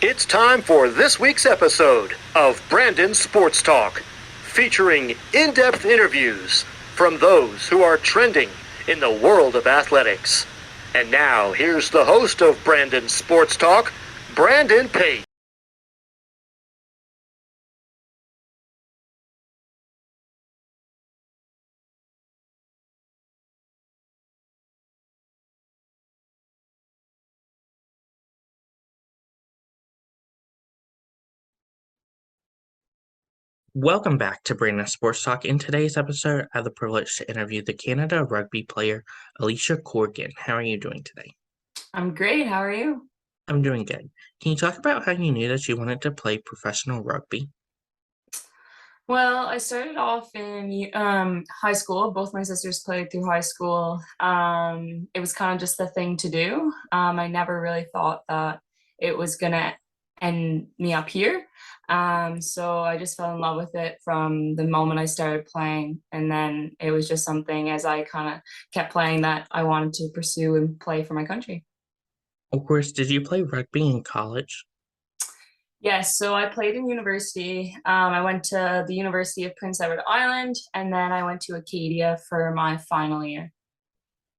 It's time for this week's episode of Brandon Sports Talk, featuring in-depth interviews from those who are trending in the world of athletics. And now, here's the host of Brandon Sports Talk, Brandon Pate. Welcome back to Brandon Sports Talk. In today's episode, I have the privilege to interview the Canada Rugby Player, Alysha Corrigan. How are you doing today? I'm great. How are you? I'm doing good. Can you talk about how you knew that you wanted to play professional rugby? Well, I started off in high school. Both my sisters played through high school. It was kind of just the thing to do. I never really thought that it was gonna end me up here. So I just fell in love with it from the moment I started playing, and then it was just something as I kind of kept playing that I wanted to pursue and play for my country. Of course, did you play rugby in college? Yes, so I played in university. I went to the University of Prince Edward Island, and then I went to Acadia for my final year.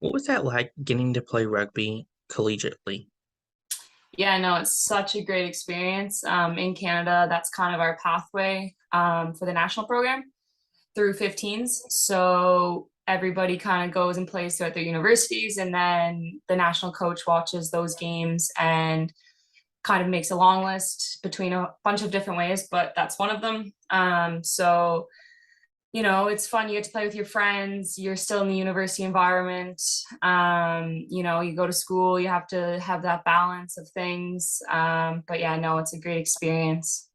What was that like getting to play rugby collegiately? Yeah, no, it's such a great experience. In Canada, that's kind of our pathway for the national program through 15s. So everybody kind of goes and plays throughout their universities, and then the national coach watches those games and kind of makes a long list between a bunch of different ways, but that's one of them. So, it's fun. You get to play with your friends. You're still in the university environment. You go to school, you have to have that balance of things. But yeah, no, it's a great experience.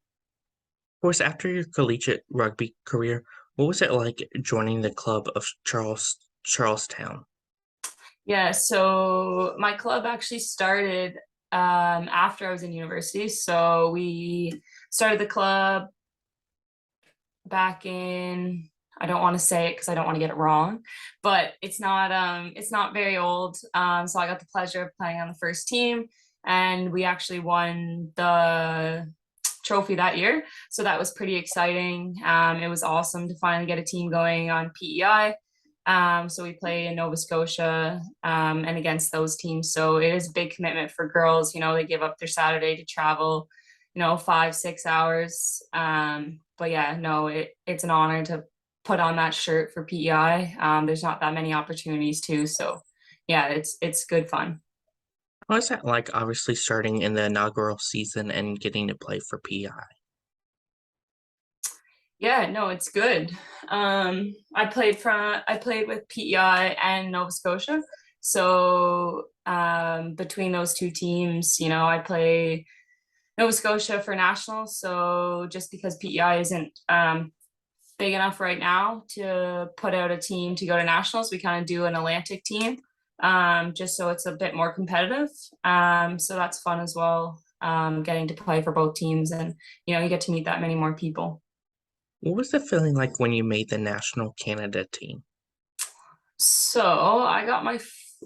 Of course, after your collegiate rugby career, what was it like joining the club of Charlestown? Yeah, so my club actually started after I was in university. So we started the club back in, I don't want to say it because I don't want to get it wrong, but it's not very old. So I got the pleasure of playing on the first team, and we actually won the trophy that year. So that was pretty exciting. It was awesome to finally get a team going on PEI. So we play in Nova Scotia and against those teams. So it is a big commitment for girls. They give up their Saturday to travel, 5, 6 hours. But yeah, no, it's an honor to put on that shirt for PEI. There's not that many opportunities too. So yeah, it's good fun. What was that like, obviously starting in the inaugural season and getting to play for PI? Yeah, no, it's good. I played with PEI and Nova Scotia. So between those two teams, I play Nova Scotia for nationals. So just because PEI isn't big enough right now to put out a team to go to nationals, we kind of do an Atlantic team, just so it's a bit more competitive. So that's fun as well, getting to play for both teams, and you get to meet that many more people. What was the feeling like when you made the national Canada team? So I got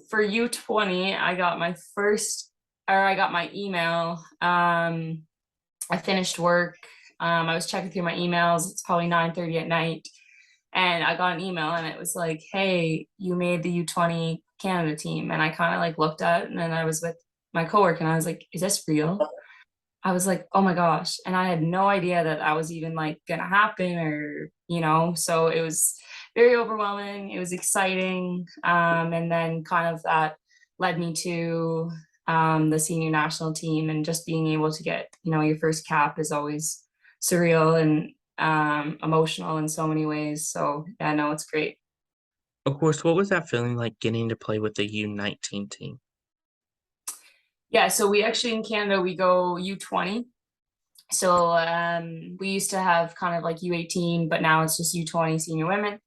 for U20, I got my first, or I got my email. I finished work. I was checking through my emails. It's probably 9:30 at night, and I got an email, and it was like, "Hey, you made the U20 Canada team." And I kind of like looked at it, and then I was with my coworker, and I was like, "Is this real?" I was like, "Oh my gosh!" And I had no idea that that was even like gonna happen, or So it was very overwhelming. It was exciting, and then kind of that led me to the senior national team, and just being able to get your first cap is always surreal and emotional in so many ways. So yeah, no, it's great. Of course, what was that feeling like getting to play with the U19 team? Yeah, so we actually in Canada we go U20. So we used to have kind of like U18, but now it's just U20 senior women.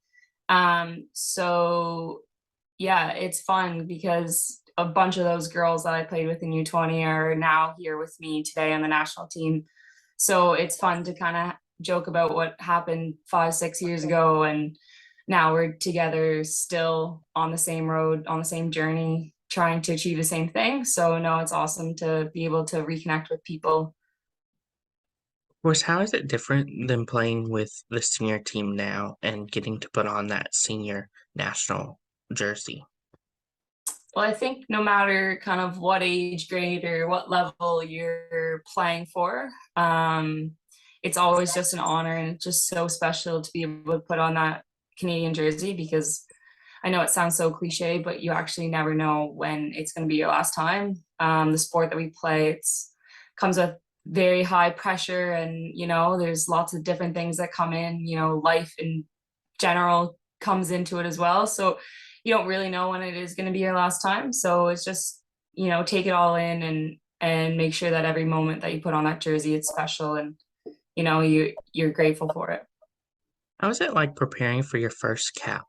So yeah, it's fun because a bunch of those girls that I played with in U20 are now here with me today on the national team. So it's fun to kind of joke about what happened 5, 6 years ago, and now we're together still on the same road, on the same journey, trying to achieve the same thing. So no, it's awesome to be able to reconnect with people course, how is it different than playing with the senior team now and getting to put on that senior national jersey? Well, I think no matter kind of what age grade or what level you're playing for, it's always just an honor and it's just so special to be able to put on that Canadian jersey because I know it sounds so cliche, but you actually never know when it's going to be your last time. The sport that we play, it's comes with very high pressure, and there's lots of different things that come in. Life in general comes into it as well. So you don't really know when it is going to be your last time. So it's just take it all in and make sure that every moment that you put on that jersey, it's special, and you're grateful for it. How is it like preparing for your first cap?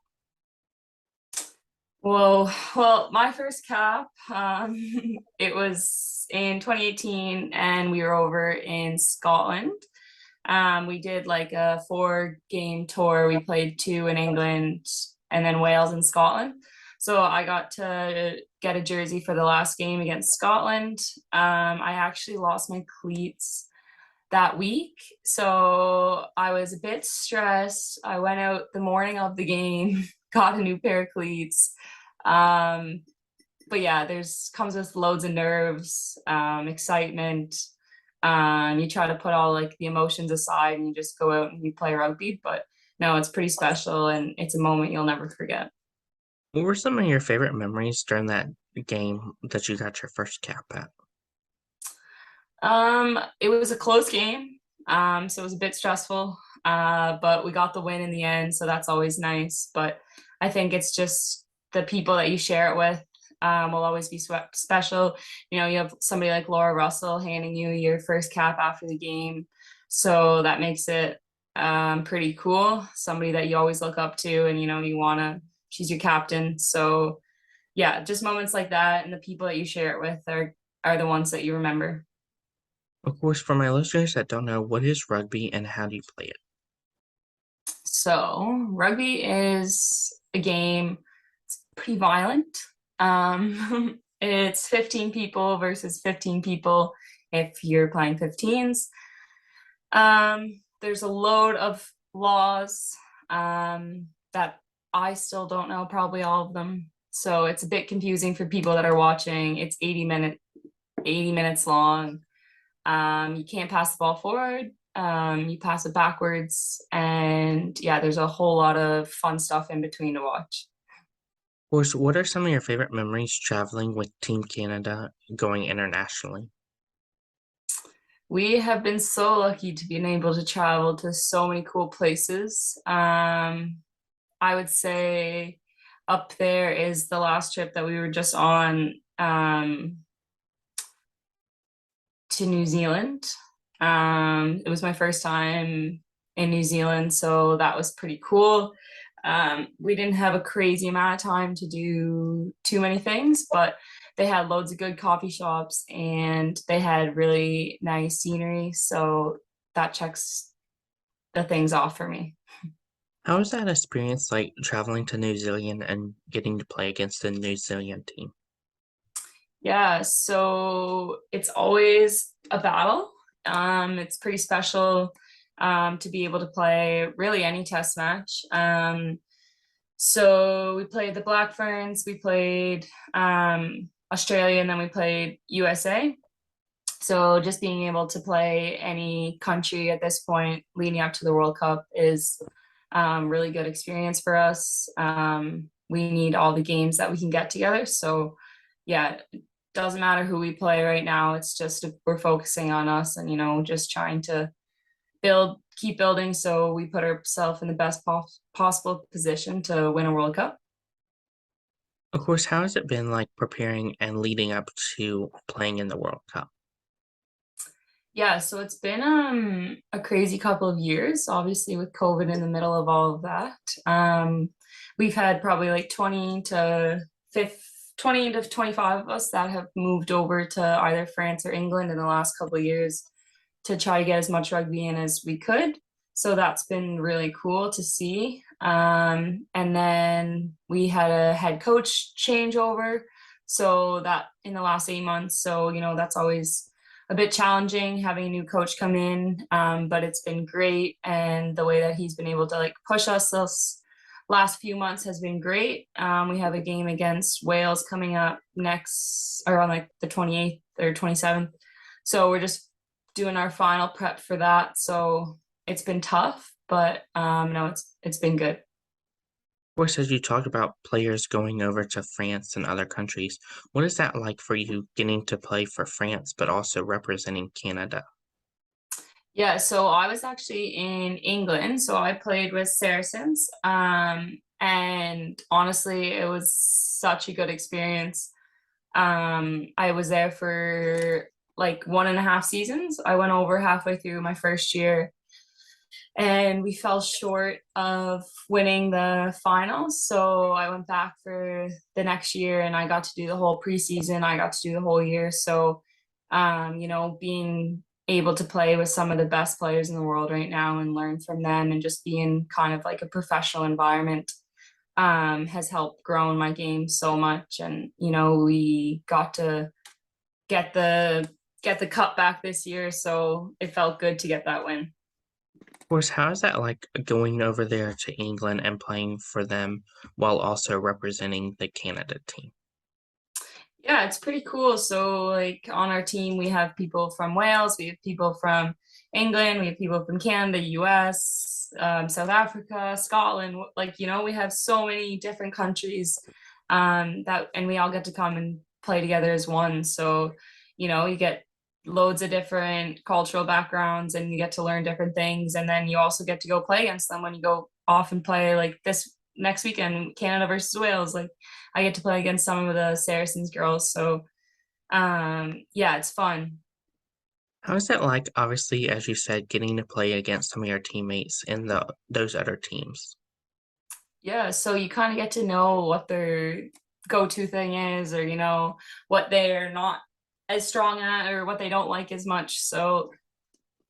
Well, my first cap, it was in 2018, and we were over in Scotland. We did like a 4-game tour. We played 2 in England and then Wales and Scotland. So I got to get a jersey for the last game against Scotland. I actually lost my cleats that week, so I was a bit stressed. I went out the morning of the game, got a new pair of cleats. But yeah, there's comes with loads of nerves, excitement. You try to put all like the emotions aside and you just go out and you play rugby. But no, it's pretty special and it's a moment you'll never forget. What were some of your favorite memories during that game that you got your first cap at? It was a close game. So it was a bit stressful. But we got the win in the end, so that's always nice. But I think it's just the people that you share it with will always be special. You have somebody like Laura Russell handing you your first cap after the game, so that makes it pretty cool. Somebody that you always look up to, and you wanna. She's your captain, so yeah, just moments like that, and the people that you share it with are the ones that you remember. Of course, for my listeners that don't know, what is rugby and how do you play it? So rugby is a game. It's pretty violent. It's 15 people versus 15 people if you're playing 15s. There's a load of laws that I still don't know, probably all of them. So it's a bit confusing for people that are watching. It's 80 minutes long. You can't pass the ball forward. You pass it backwards, and yeah, there's a whole lot of fun stuff in between to watch. Of course, what are some of your favorite memories traveling with Team Canada going internationally? We have been so lucky to be able to travel to so many cool places. I would say up there is the last trip that we were just on to New Zealand. It was my first time in New Zealand, so that was pretty cool. We didn't have a crazy amount of time to do too many things, but they had loads of good coffee shops and they had really nice scenery, so that checks the things off for me. How was that experience like traveling to New Zealand and getting to play against the New Zealand team? Yeah, so it's always a battle. It's pretty special to be able to play really any test match. So we played the Black Ferns, we played Australia, and then we played USA. So just being able to play any country at this point leading up to the World Cup is really good experience for us. We need all the games that we can get together. So yeah, it doesn't matter who we play right now. It's just we're focusing on us and, just trying to keep building so we put ourselves in the best possible position to win a World Cup. Of course, how has it been like preparing and leading up to playing in the World Cup? Yeah, so it's been a crazy couple of years, obviously with COVID in the middle of all of that. We've had probably like 20 to 25 of us that have moved over to either France or England in the last couple of years to try to get as much rugby in as we could. So that's been really cool to see. And then we had a head coach changeover. So that in the last 8 months. So, that's always a bit challenging having a new coach come in, but it's been great. And the way that he's been able to like push us those last few months has been great. We have a game against Wales coming up next, or on like the 28th or 27th. So we're just doing our final prep for that. So it's been tough, but no, it's been good. Of course, as you talked about players going over to France and other countries, what is that like for you getting to play for France, but also representing Canada? Yeah, so I was actually in England, so I played with Saracens. And honestly, it was such a good experience. I was there for like 1.5 seasons. I went over halfway through my first year, and we fell short of winning the finals. So I went back for the next year, and I got to do the whole preseason. I got to do the whole year. So, being able to play with some of the best players in the world right now and learn from them and just be in kind of like a professional environment has helped grow in my game so much. And we got to get the cup back this year, so it felt good to get that win. Of course, how is that like going over there to England and playing for them while also representing the Canada team? Yeah, it's pretty cool. So, like on our team, we have people from Wales, we have people from England, we have people from Canada, US, South Africa, Scotland. Like, we have so many different countries and we all get to come and play together as one. So, you get loads of different cultural backgrounds and you get to learn different things. And then you also get to go play against them when you go off and play like this next weekend, Canada versus Wales. Like I get to play against some of the Saracens girls. So yeah, it's fun. How is that like, obviously, as you said, getting to play against some of your teammates in those other teams? Yeah, so you kind of get to know what their go-to thing is, or what they're not as strong at, or what they don't like as much. So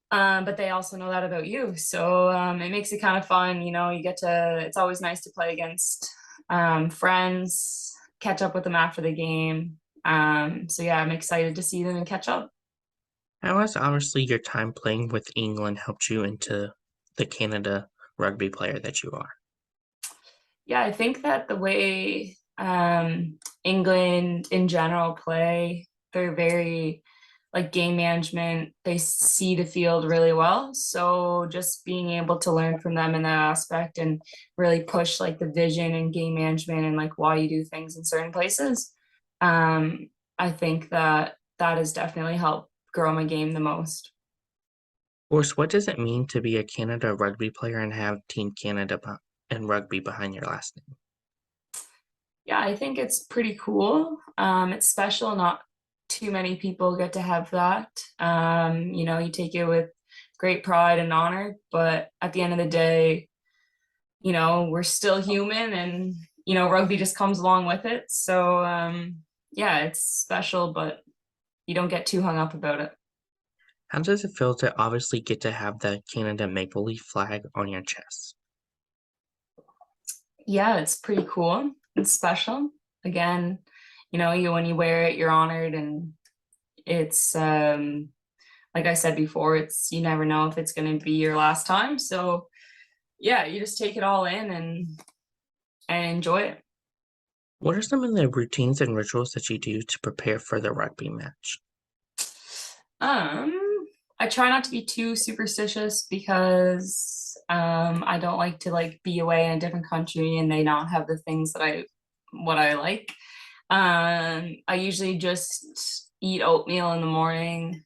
but they also know that about you. So it makes it kind of fun. It's always nice to play against friends, catch up with them after the game. So yeah, I'm excited to see them and catch up. How has obviously your time playing with England helped you into the Canada rugby player that you are? Yeah, I think that the way England in general play, they're very like game management. They see the field really well. So just being able to learn from them in that aspect and really push like the vision and game management and like why you do things in certain places. I think that has definitely helped grow my game the most. Of course, what does it mean to be a Canada rugby player and have Team Canada and rugby behind your last name? Yeah, I think it's pretty cool. It's special. Not too many people get to have that. You take it with great pride and honor, but at the end of the day, we're still human and, rugby just comes along with it. So, yeah, it's special, but you don't get too hung up about it. How does it feel to obviously get to have the Canada maple leaf flag on your chest? Yeah, it's pretty cool. It's special. Again, when you wear it, you're honored, and it's like I said before, it's you never know if it's going to be your last time. So yeah, you just take it all in and enjoy it. What are some of the routines and rituals that you do to prepare for the rugby match? I try not to be too superstitious because I don't like to like be away in a different country and they not have the things that what I like. I usually just eat oatmeal in the morning.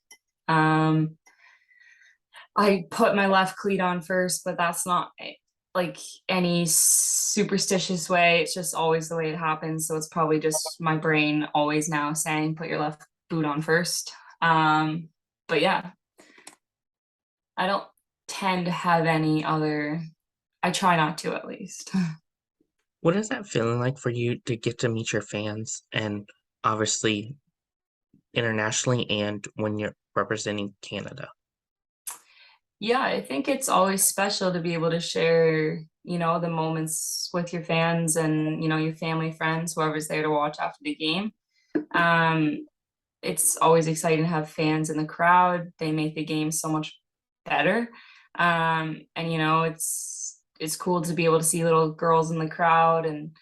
Um, I put my left cleat on first, but that's not like any superstitious way. It's just always the way it happens. So it's probably just my brain always now saying put your left boot on first. But yeah, I don't tend to have any other, I try not to at least. What is that feeling like for you to get to meet your fans and obviously internationally and when you're representing Canada? Yeah, I think it's always special to be able to share, the moments with your fans and, your family, friends, whoever's there to watch after the game. Um, it's always exciting to have fans in the crowd. They make the game so much better. And it's cool to be able to see little girls in the crowd, and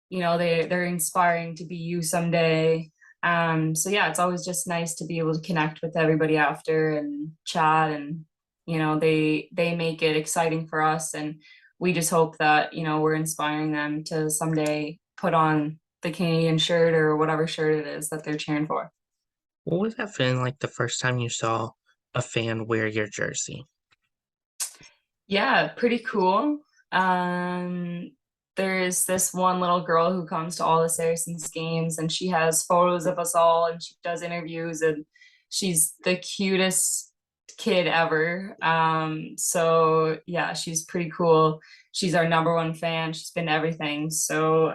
they're inspiring to be you someday. So yeah, it's always just nice to be able to connect with everybody after and chat, and they make it exciting for us, and we just hope that we're inspiring them to someday put on the Canadian shirt or whatever shirt it is that they're cheering for. What was that feeling like the first time you saw a fan wear your jersey? Yeah, pretty cool. Um, there's this one little girl who comes to all the Saracens games, and she has photos of us all, and she does interviews, and she's the cutest kid ever. So yeah, she's pretty cool. She's our number one fan. She's been to everything. So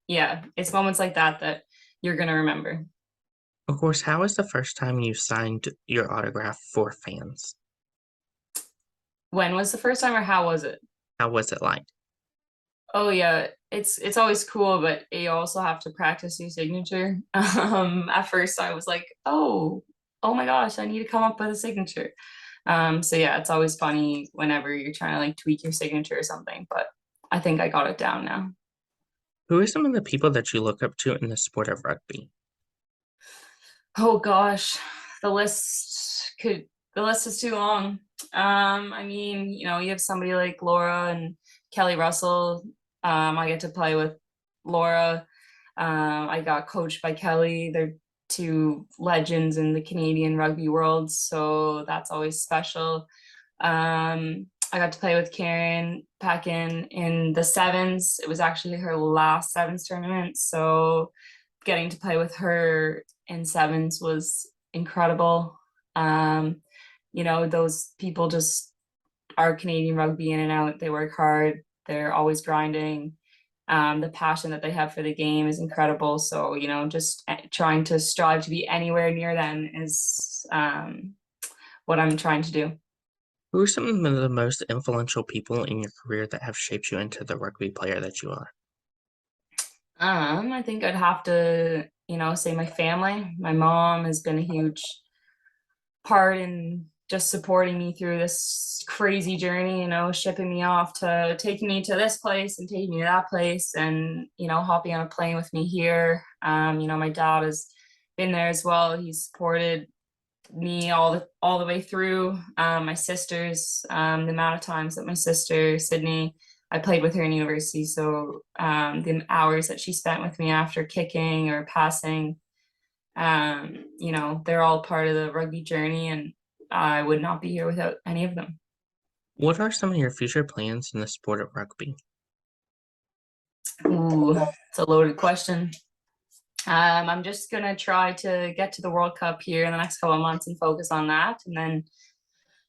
yeah, it's moments like that that you're gonna remember. Of course, how was the first time you signed your autograph for fans? When was the first time, or how was it? How was it like? Oh yeah, it's always cool, but you also have to practice your signature. At first I was like, oh my gosh, I need to come up with a signature. So yeah, it's always funny whenever you're trying to like tweak your signature or something, but I think I got it down now. Who are some of the people that you look up to in the sport of rugby? Oh gosh, the list could the list is too long. I mean, you have somebody like Laura and Kelly Russell. I get to play with Laura. I got coached by Kelly. They're two legends in the Canadian rugby world, so that's always special. I got to play with Karen Packin in the sevens. It was actually her last sevens tournament, so getting to play with her in sevens was incredible. Um, those people just are Canadian rugby in and out. They work hard. They're always grinding. The passion that they have for the game is incredible. So, just trying to strive to be anywhere near them is what I'm trying to do. Who are some of the most influential people in your career that have shaped you into the rugby player that you are? I think I'd have to, say my family. My mom has been a huge part in just supporting me through this crazy journey, shipping me off to taking me to this place and taking me to that place, and hopping on a plane with me here. My dad has been there as well. He's supported me all the way through. My sisters, the amount of times that my sister Sydney, I played with her in university, so the hours that she spent with me after kicking or passing, they're all part of the rugby journey, and I would not be here without any of them. What are some of your future plans in the sport of rugby? Ooh, it's a loaded question. I'm just gonna try to get to the World Cup here in the next couple of months and focus on that, and then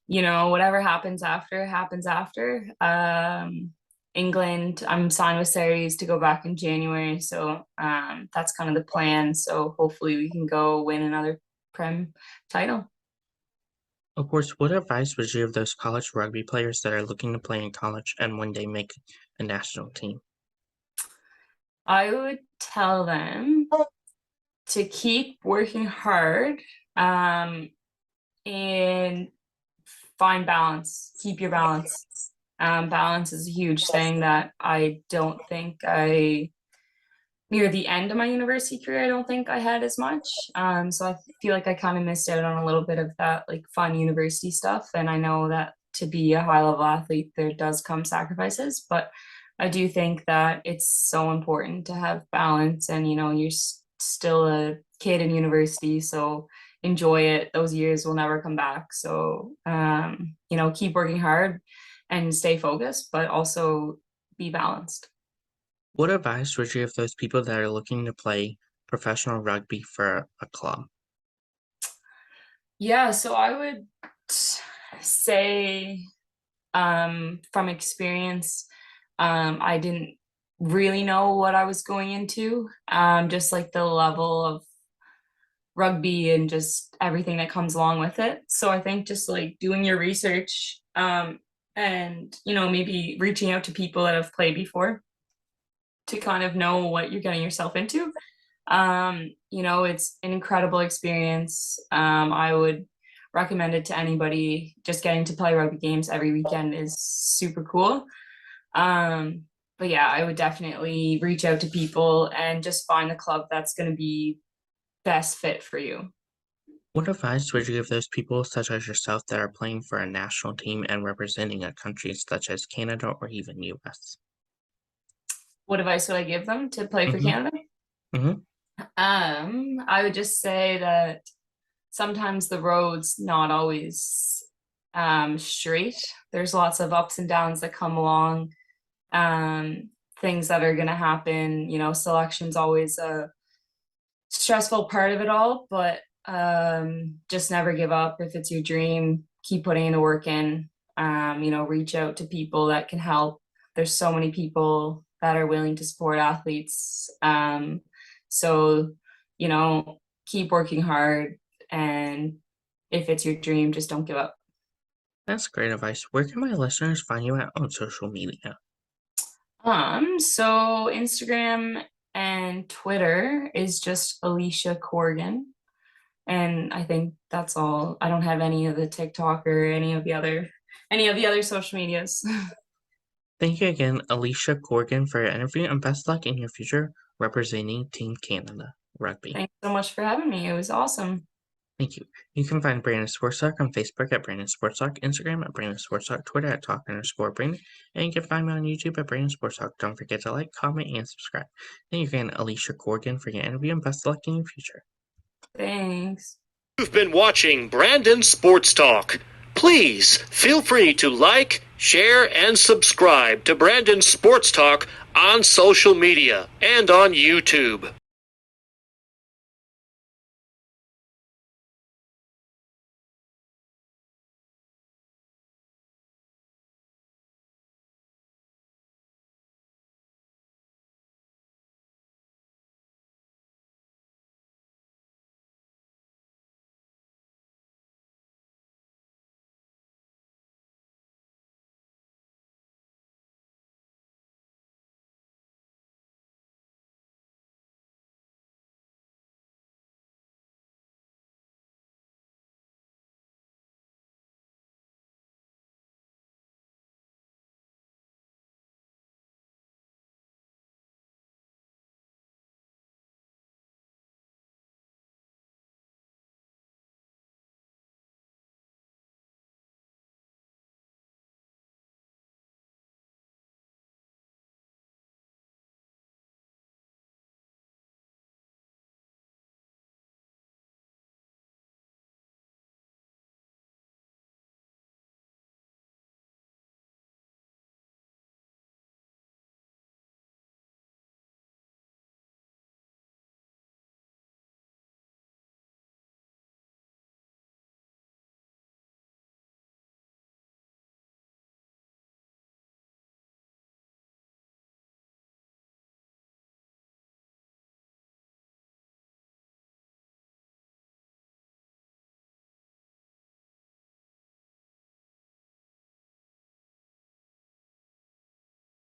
whatever happens after happens after. England, I'm signed with Series to go back in January, so that's kind of the plan. So hopefully we can go win another Prem title. Of course, what advice would you give those college rugby players that are looking to play in college and one day make a national team? I would tell them to keep working hard, and find balance. Keep your balance. Balance is a huge thing that I don't think near the end of my university career, I don't think I had as much. So I feel like I kind of missed out on a little bit of that like fun university stuff. And I know that to be a high level athlete, there does come sacrifices, but I do think that it's so important to have balance. And you're still a kid in university, so enjoy it. Those years will never come back. So keep working hard and stay focused, but also be balanced. What advice would you give those people that are looking to play professional rugby for a club? Yeah, so I would say, from experience, I didn't really know what I was going into, just like the level of rugby and just everything that comes along with it. So I think just like doing your research, and maybe reaching out to people that have played before to kind of know what you're getting yourself into. It's an incredible experience. I would recommend it to anybody. Just getting to play rugby games every weekend is super cool. But yeah, I would definitely reach out to people and just find the club that's going to be best fit for you. What advice would you give those people, such as yourself, that are playing for a national team and representing a country such as Canada or even US? What advice would I give them to play for Mm-hmm. Canada? Mm-hmm. I would just say that sometimes the road's not always straight. There's lots of ups and downs that come along, things that are going to happen. Selection's always a stressful part of it all, but just never give up. If it's your dream, keep putting the work in. Reach out to people that can help. There's so many people that are willing to support athletes. So, keep working hard, and if it's your dream, just don't give up. That's great advice. Where can my listeners find you at on social media? So Instagram and Twitter is just Alysha Corrigan. And I think that's all. I don't have any of the TikTok or any of the other social medias. Thank you again, Alysha Corrigan, for your interview, and best luck in your future representing Team Canada Rugby. Thanks so much for having me. It was awesome. Thank you. You can find Brandon Sports Talk on Facebook at Brandon Sports Talk, Instagram at Brandon Sports Talk, Twitter at Talk_Brandon, and you can find me on YouTube at Brandon Sports Talk. Don't forget to like, comment, and subscribe. Thank you again, Alysha Corrigan, for your interview, and best luck in your future. Thanks. You've been watching Brandon Sports Talk. Please feel free to like, share, and subscribe to Brandon Sports Talk on social media and on YouTube.